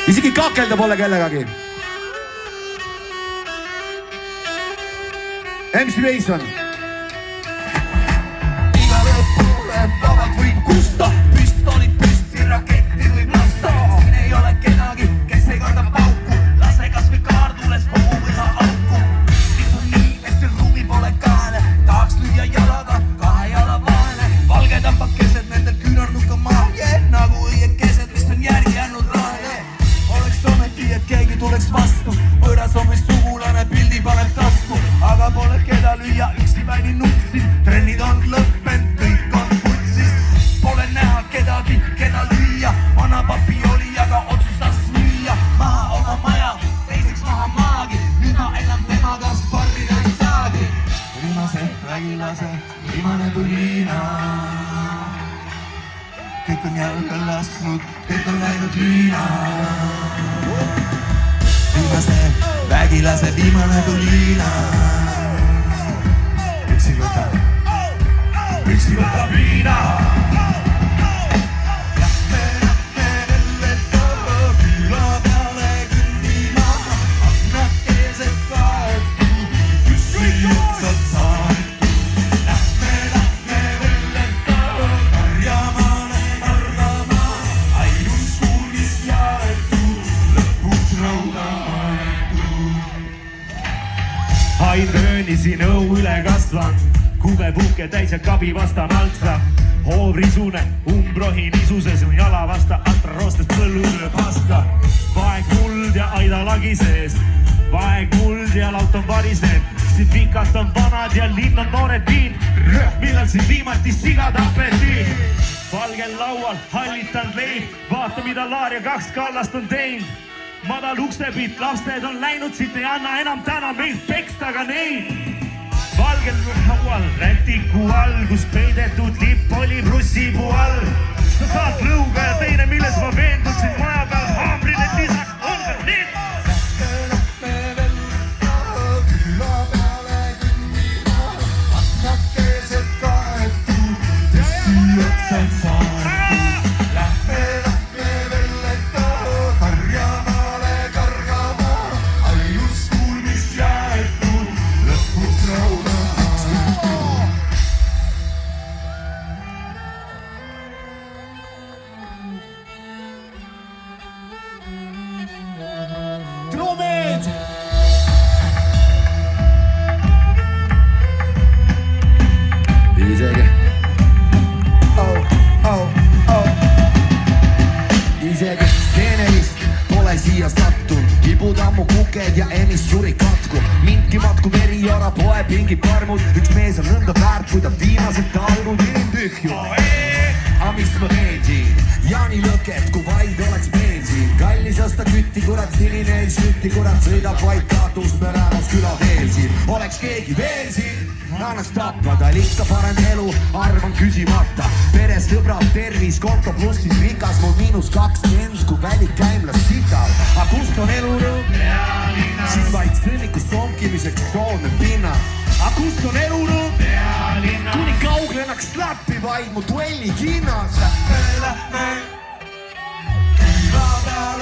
Isegi kakelda pole kellegagi. MC Mason. Iga lõpule vabalt võib kusta, püstolid püsti, raketti võib lasta. Siin ei ole kedagi, kes ei karda pauku, lase kas või kaardules kogu võsa auku. Mis on nii, et see ruumi pole kaele, tahaks lüüa jalaga kahe jala vahele. Valge tambab keset nendel küünarnuka maaje, nagu õiekesed, mis on järgi jäänud rahele. Oleks ometi, et keegi tuleks vastu, võõras on meist sugulane, pildi paneb tasku, aga pole keda lüüa, üksi väini nutsin. Trennid on lõppenud, kõik on putsis. Pole näha kedagi, keda lüüa, vana papi oli, aga otsustas müüa. Maha oma maja, teiseks maha maagi, nüüd ma enam temaga sparrida ei saagi. Viimase vägilase, viimane tulina. Kõik on jalga lasknud, kõik on läinud lüüna. Viimase vägilase, viimane tulina. Üksi võtab viina. Hain röönisin õu üle kasvan, kuve puhke täis ja kabi vasta maltsa. Hoovrisune, umbrohi nisuses on jala vasta, atra roostes põllule paska. Vaeg muld ja aida lagi sees, vaeg muld ja laut on varisenud. Siin pikalt on vanad ja linn on noored viin, millal siin viimati siga tapeti. Valgel laual hallitanud leib, vaata mida Laaria 2 kallast on teinud. Madal uksepilt, lapsed on läinud, siit ei anna enam täna meilt peksta ka neid. Valgel laual, rätiku all, kus peidetud lipp oli prussipuu all. Sa saad lõuga ja teine, milles ma veendud siin maja peal haamrid, et lisaks on ka need. Trummid! Isegi Isegi steenelist pole siia sattunud, kibud ammu kuked ja ennist suri katku. Minki matku veri jara poe pingi parmud, üks mees on nõnda väärt, kui ta viimased talgud inim tühju. A mis ma teen siin? Jaani lõket, kui vaid oleks bensiin. Kallis osta kütti, kurat sinine ei sütti, kurat sõidab vaid katust möödamas küla teel siin. Oleks keegi veel siin, annaks tappa, tal ikka parem elu, arvan küsimata. Peres sõbrad, tervis, konto plussis rikas, mul -20, kui välik käimlas sital. A kust on elurõõm? Siin vaid sõnnikust sonkimiseks kroonne pinna. A kust on elurõõm? Kuni kauglenaks läppi vaid mu duelli hinnas. Lähme, küla peal.